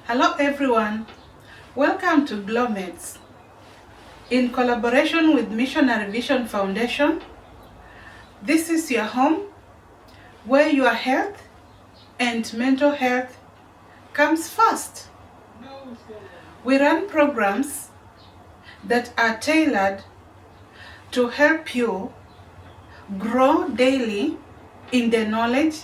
Hello everyone, welcome to Glommeds. In collaboration with Missionary Vision Foundation, this is your home where your health and mental health comes first. We run programs that are tailored to help you grow daily in the knowledge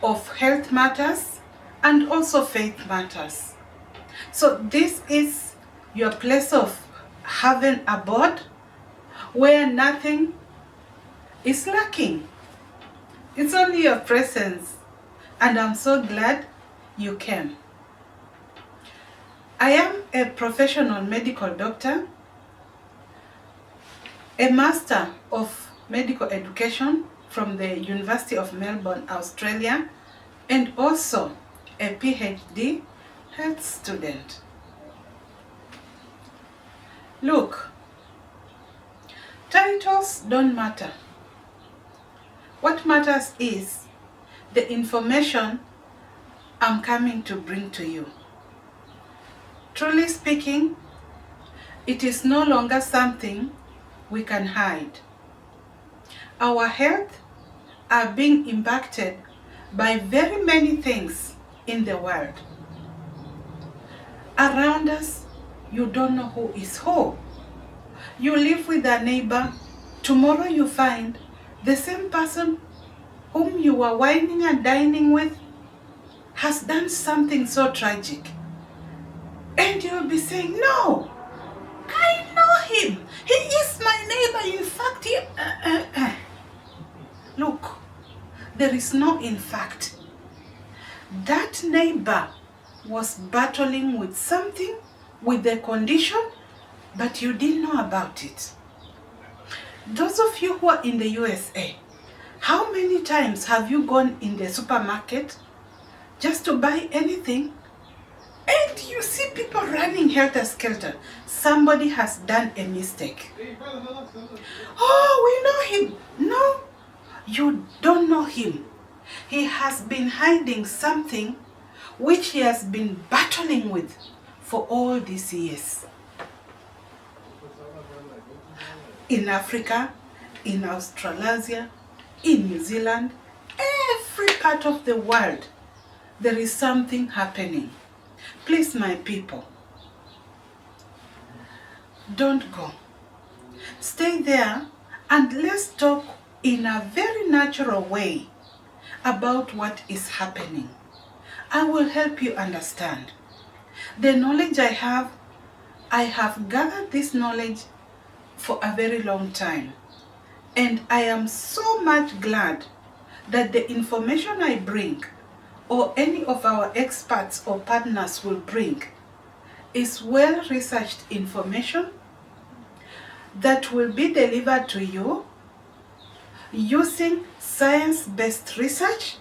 of health matters and also faith matters. So this is your place of having a board where nothing is lacking. It's only your presence, and I'm so glad you came. I am a professional medical doctor, a master of medical education from the University of Melbourne, Australia, and also a PhD health student. Look, titles don't matter. What matters is the information I'm coming to bring to you. Truly speaking, it is no longer something we can hide. Our health are being impacted by very many things in the world. Around us, you don't know who is who. You live with a neighbor, tomorrow you find the same person whom you were whining and dining with has done something so tragic. And you'll be saying, no, I know him. He is my neighbor. In fact, Look, there is no in fact. That neighbor was battling with something, with the condition, but you didn't know about it. Those of you who are in the USA, how many times have you gone in the supermarket just to buy anything and you see people running helter-skelter? Somebody has done a mistake. Oh, we know him. No, you don't know him. He has been hiding something which he has been battling with for all these years. In Africa, in Australasia, in New Zealand, every part of the world, there is something happening. Please, my people, don't go. Stay there and let's talk in a very natural way about what is happening. I will help you understand. The knowledge I have gathered this knowledge for a very long time. And I am so much glad that the information I bring, or any of our experts or partners will bring, is well-researched information that will be delivered to you using science-based research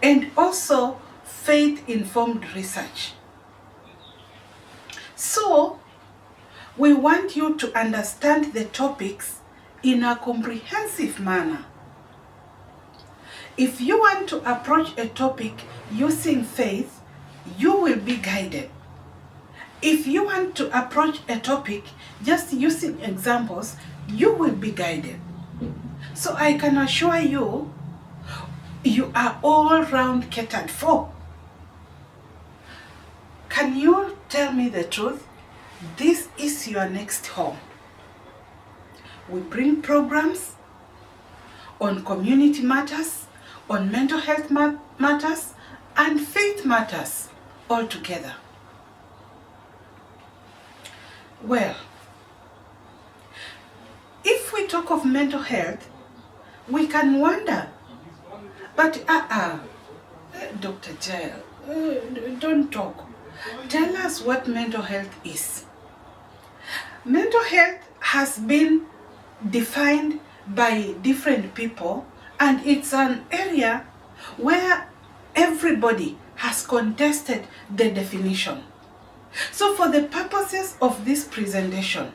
and also faith-informed research. So, we want you to understand the topics in a comprehensive manner. If you want to approach a topic using faith, you will be guided. If you want to approach a topic just using examples, you will be guided. So I can assure you, you are all round catered for. Can you tell me the truth? This is your next home. We bring programs on community matters, on mental health matters, and faith matters all together. Well, if we talk of mental health, we can wonder, but Dr. Jael, don't talk. Tell us what mental health is. Mental health has been defined by different people, and it's an area where everybody has contested the definition. So for the purposes of this presentation,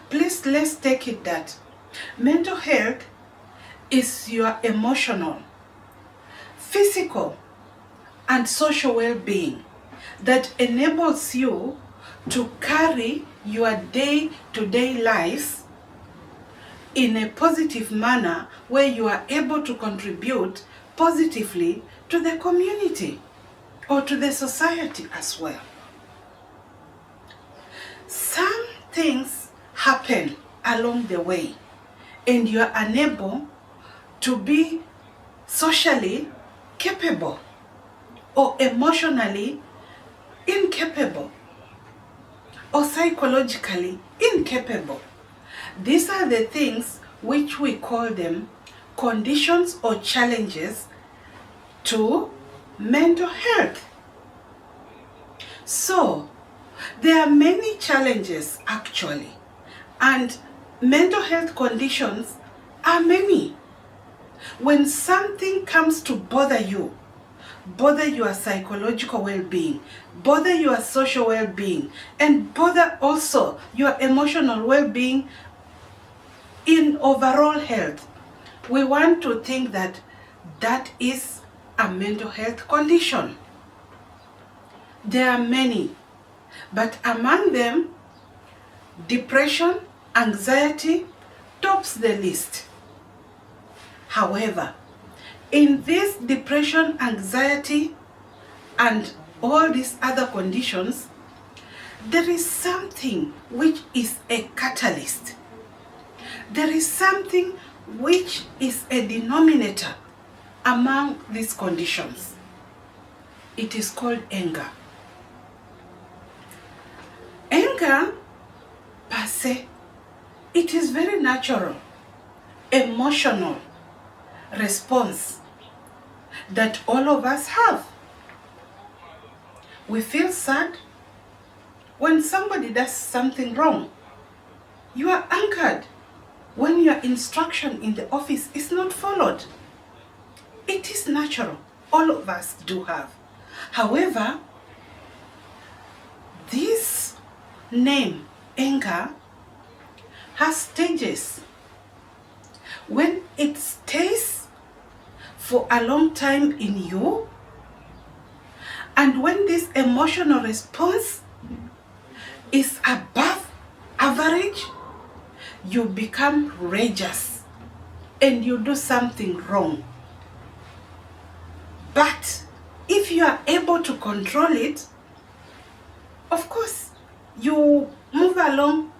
please let's take it that mental health is your emotional, physical, and social well-being. that enables you to carry your day-to-day life in a positive manner where you are able to contribute positively to the community or to the society as well. Some things happen along the way and you are unable to be socially capable or emotionally incapable or psychologically incapable. These are the things which we call them conditions or challenges to mental health. So, there are many challenges actually, and mental health conditions are many. When something comes to bother your psychological well-being, bother your social well-being, and bother also your emotional well-being in overall health, we want to think that that is a mental health condition. There are many, but among them, depression, anxiety tops the list. However, in this depression, anxiety, and all these other conditions, there is something which is a catalyst. There is something which is a denominator among these conditions. It is called anger. Anger, per se, it is very natural, emotional response that all of us have. We feel sad when somebody does something wrong. You are angered when your instruction in the office is not followed. It is natural. All of us do have. However, this name, anger, has stages. When it stays for a long time in you, and when this emotional response is above average, you become rageous and you do something wrong. But if you are able to control it, of course, you move along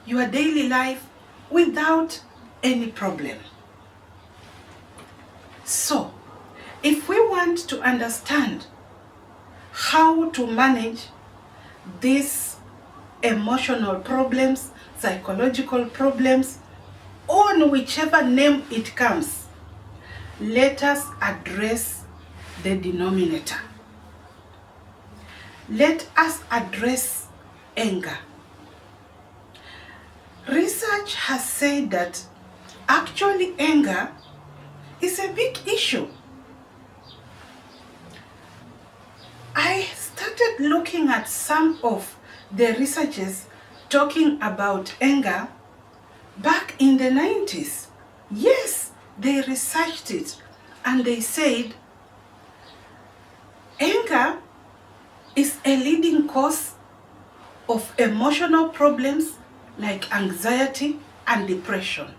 your daily life without any problem. So, if we want to understand how to manage these emotional problems, psychological problems, on whichever name it comes, let us address the denominator. Let us address anger. Research has said that actually anger is a big issue. I started looking at some of the researchers talking about anger back in the 90s. Yes, they researched it and they said anger is a leading cause of emotional problems like anxiety and depression.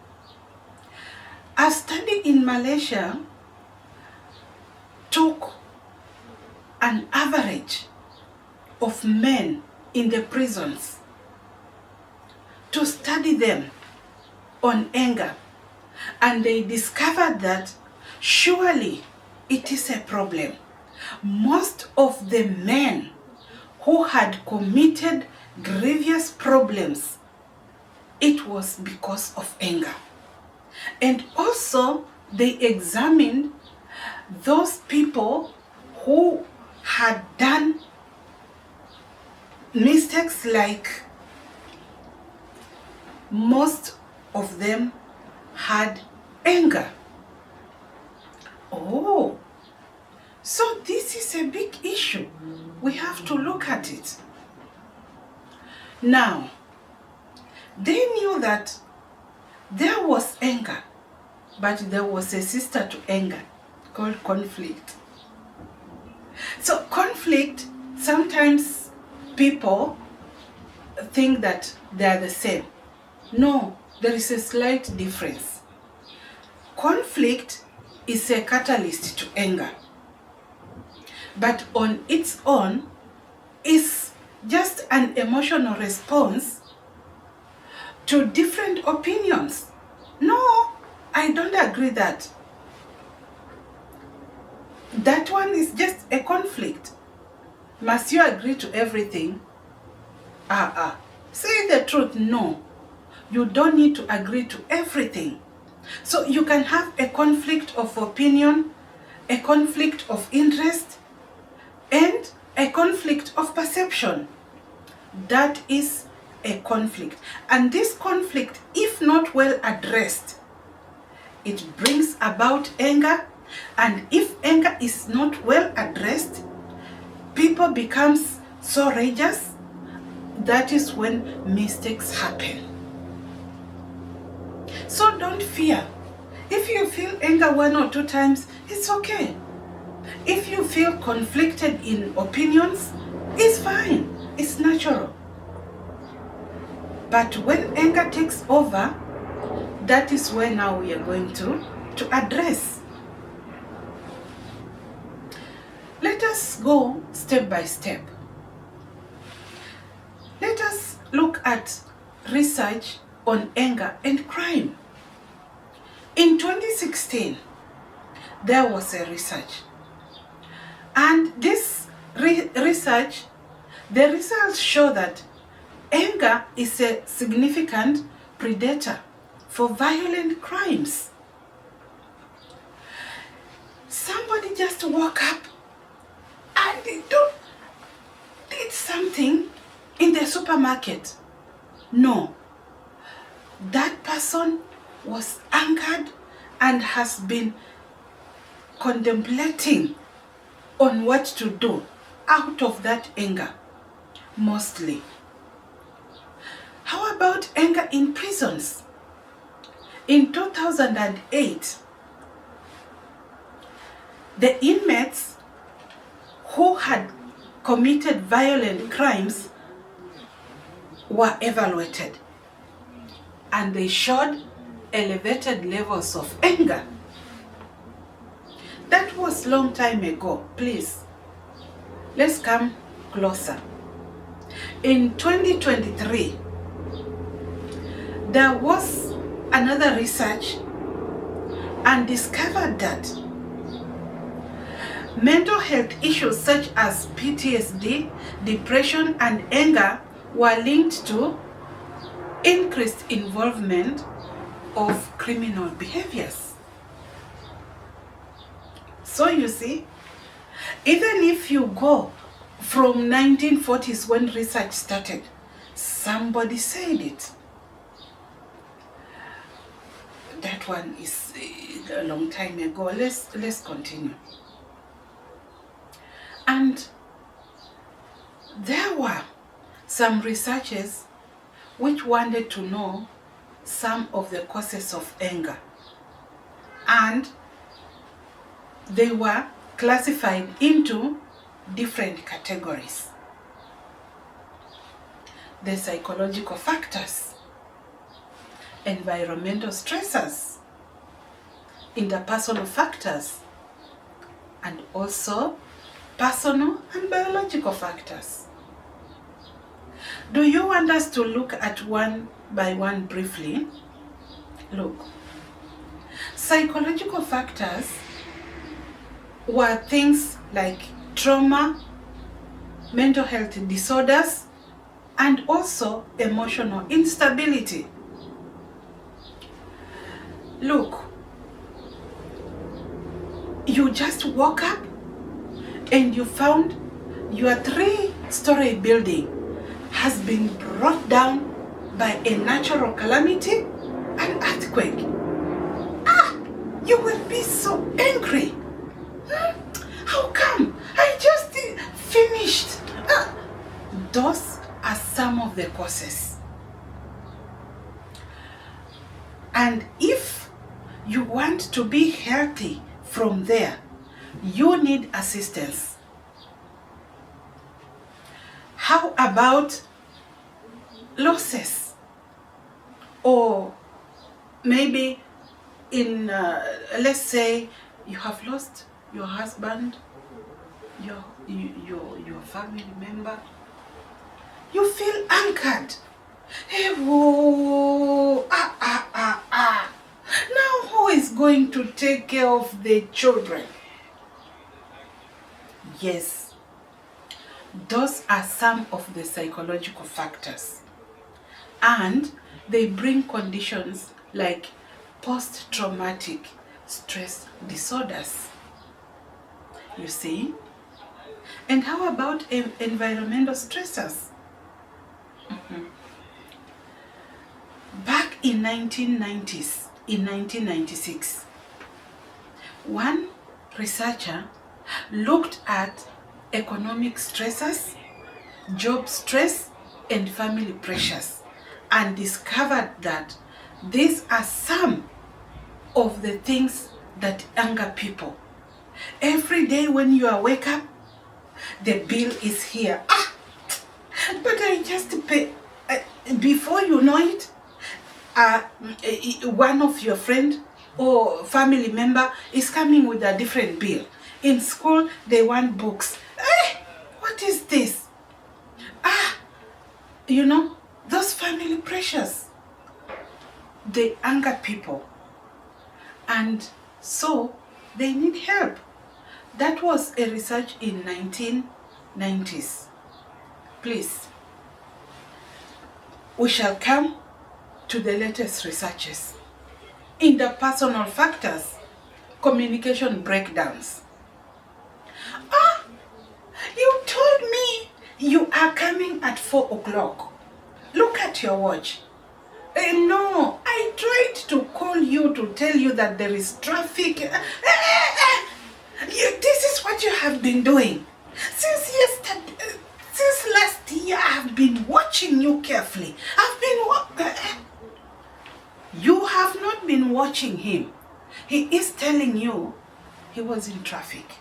A study in Malaysia took an average of men in the prisons to study them on anger, and they discovered that surely it is a problem. Most of the men who had committed grievous problems, it was because of anger. And also they examined those people who had done mistakes, like most of them had anger. Oh, so this is a big issue. We have to look at it. Now, they knew that there was anger, but there was a sister to anger called conflict. So conflict Sometimes people think that they are the same. No, there is a slight difference. Conflict is a catalyst to anger, but on its own is just an emotional response to different opinions. No, I don't agree that. That one is just a conflict. Must you agree to everything? Say the truth. No, you don't need to agree to everything. So you can have a conflict of opinion, a conflict of interest, and a conflict of perception. That is a conflict. And this conflict, if not well addressed, it brings about anger. And if anger is not well addressed, people becomes so raging. That is when mistakes happen. So don't fear. If you feel anger 1 or 2 times, it's okay. If you feel conflicted in opinions, it's fine. It's natural. But when anger takes over, that is where now we are going to address. Let us go step by step. Let us look at research on anger and crime. In 2016, there was a research. And this research, the results show that anger is a significant predator for violent crimes. Somebody just woke up and did something in the supermarket. No, that person was angered and has been contemplating on what to do out of that anger, mostly. How about anger in prisons? In 2008, the inmates who had committed violent crimes were evaluated, and they showed elevated levels of anger. That was long time ago. Please, let's come closer. In 2023, there was another research and discovered that mental health issues such as PTSD, depression, and anger were linked to increased involvement of criminal behaviors. So you see, even if you go from 1940s when research started, somebody said it. That one is a long time ago. Let's continue. And there were some researchers which wanted to know some of the causes of anger, and they were classified into different categories. The psychological factors, environmental stressors, interpersonal factors, and also personal and biological factors. Do you want us to look at one by one briefly? Look, psychological factors were things like trauma, mental health disorders, and also emotional instability. Look, you just woke up and you found your 3-story building has been brought down by a natural calamity, an earthquake. You will be so angry. How come? I just finished. Those are some of the causes. And if you want to be healthy from there, you need assistance. How about losses? Or maybe in, let's say you have lost your husband, your family member. You feel anchored. Hey, whoa, Now who is going to take care of the children? Yes, those are some of the psychological factors. And they bring conditions like post-traumatic stress disorders. You see? And how about environmental stressors? Back in 1996, one researcher looked at economic stresses, job stress, and family pressures, and discovered that these are some of the things that anger people. Every day when you wake up, the bill is here. But I just pay. Before you know it, one of your friend or family member is coming with a different bill. In school, they want books. What is this? Those family pressures, they anger people. And so they need help. That was a research in 1990s. Please, we shall come to the latest researches. Interpersonal factors, communication breakdowns. You told me you are coming at 4 o'clock. Look at your watch. No, I tried to call you to tell you that there is traffic. This is what you have been doing. Since last year, I have been watching you carefully. You have not been watching him. He is telling you he was in traffic.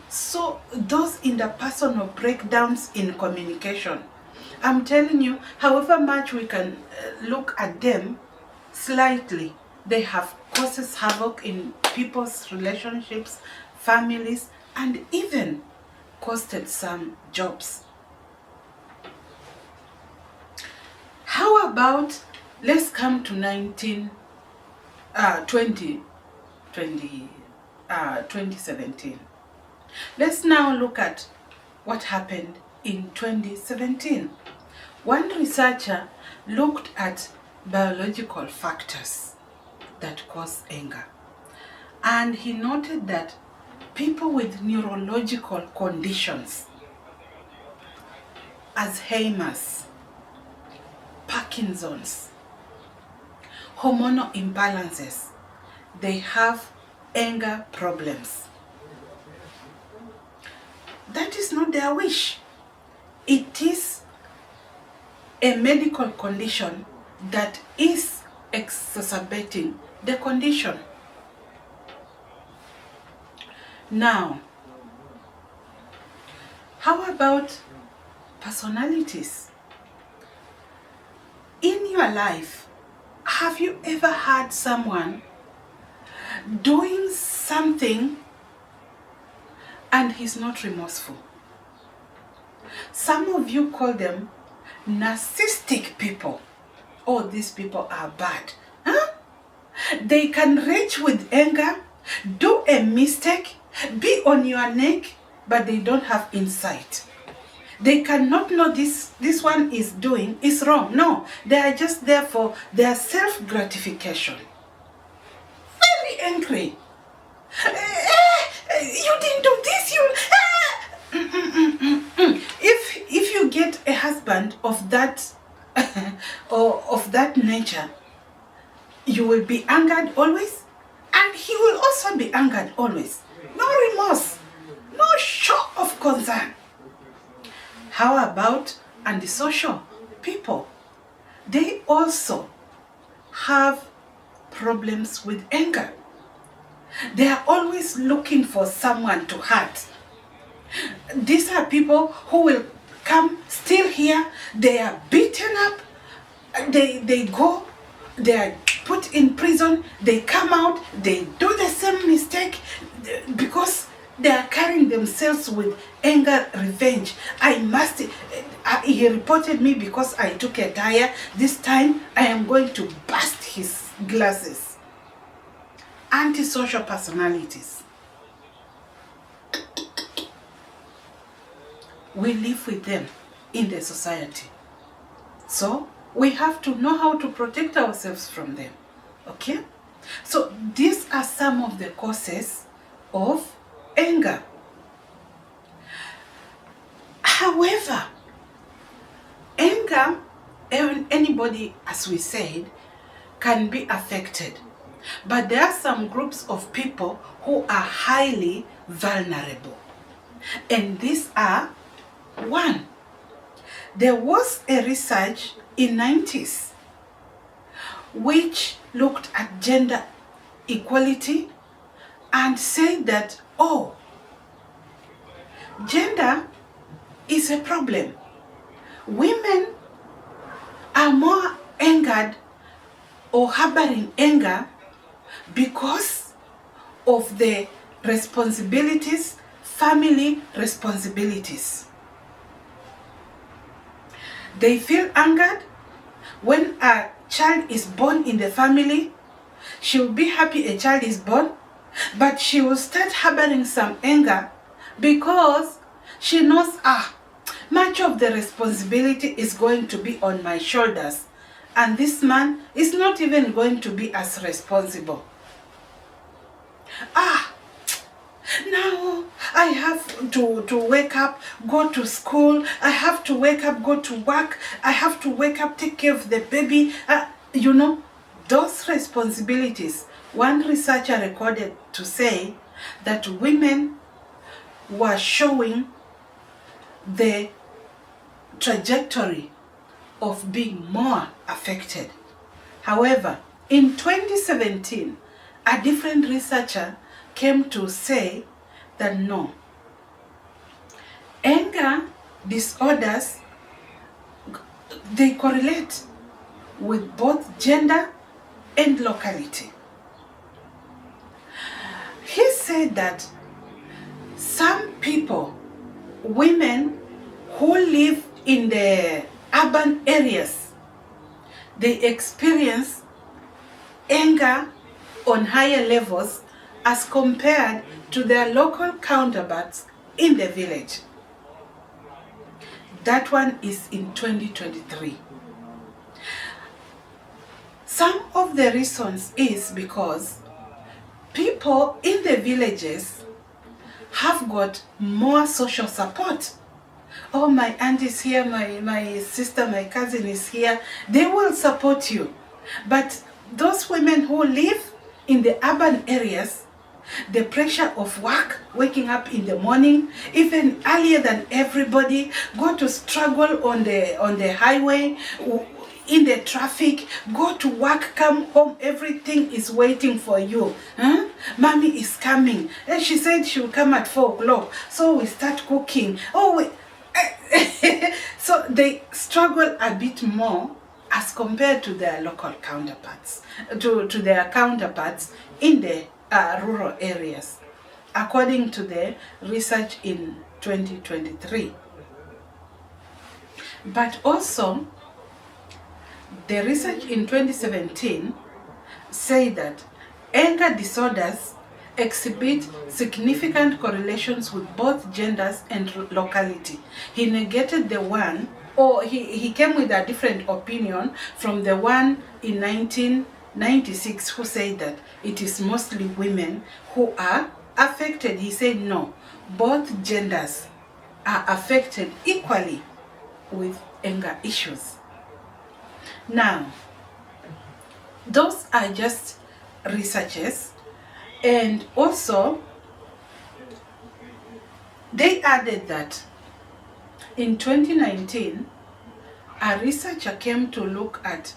So those interpersonal breakdowns in communication, I'm telling you, however much we can look at them slightly, they have causes havoc in people's relationships, families, and even costed some jobs. How about, let's come to 2017. Let's now look at what happened in 2017. One researcher looked at biological factors that cause anger, and he noted that people with neurological conditions, Alzheimer's, Parkinson's, hormonal imbalances, they have anger problems. That is not their wish. It is a medical condition that is exacerbating the condition. Now, how about personalities? In your life, have you ever had someone doing something and he's not remorseful? Some of you call them narcissistic people. Oh, these people are bad. They can rage with anger, do a mistake, be on your neck, but they don't have insight. They cannot know this one is doing is wrong. No, they are just there for their self-gratification. Very angry. You didn't do this, If you get a husband of that or of that nature, you will be angered always, and he will also be angered always. No remorse, no show of concern. How about antisocial people? They also have problems with anger. They are always looking for someone to hurt. These are people who will come still here, they are beaten up, they go, they are put in prison, they come out, they do the same mistake because they are carrying themselves with anger, revenge. He reported me because I took a tire. This time I am going to bust his glasses. Antisocial personalities. We live with them in the society. So we have to know how to protect ourselves from them. Okay? So these are some of the causes of anger. However, anger, anybody, as we said, can be affected. But there are some groups of people who are highly vulnerable. And these are, one, there was a research in 90s which looked at gender equality and said that, oh, gender is a problem. Women are more angered or harboring anger because of the responsibilities, family responsibilities. They feel angered when a child is born in the family. She will be happy a child is born, but she will start harboring some anger because she knows, much of the responsibility is going to be on my shoulders, and this man is not even going to be as responsible. Now I have to wake up, go to school, I have to wake up, go to work, I have to wake up, take care of the baby. Those responsibilities. One researcher recorded to say that women were showing the trajectory of being more affected. However, in 2017, a different researcher came to say that no, anger disorders, they correlate with both gender and locality. He said that some people, women who live in the urban areas, they experience anger on higher levels as compared to their local counterparts in the village. That one is in 2023. Some of the reasons is because people in the villages have got more social support. Oh, my aunt is here, my sister, my cousin is here. They will support you. But those women who live in the urban areas, the pressure of work, waking up in the morning, even earlier than everybody, go to struggle on the highway, in the traffic, go to work, come home, everything is waiting for you. Mommy is coming. And she said she will come at 4 o'clock. So we start cooking. So they struggle a bit more as compared to their local counterparts, to their counterparts in the rural areas, according to the research in 2023. But also, the research in 2017 say that anger disorders exhibit significant correlations with both genders and locality. He negated the one, or he came with a different opinion from the one in 1996 who said that it is mostly women who are affected. He said no, both genders are affected equally with anger issues. Now, those are just researches, and also they added that in 2019, a researcher came to look at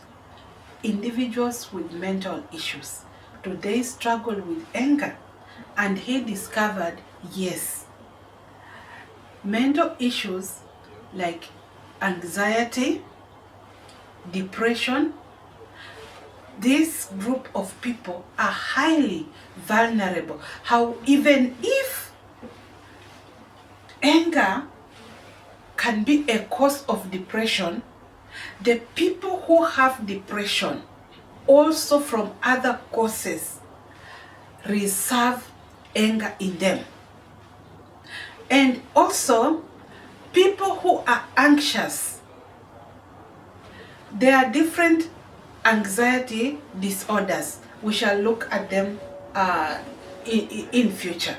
individuals with mental issues. Do they struggle with anger? And he discovered, yes, mental issues like anxiety, depression. This group of people are highly vulnerable. How even if anger can be a cause of depression, the people who have depression also from other causes reserve anger in them. And also, people who are anxious, there are different anxiety disorders. We shall look at them in future.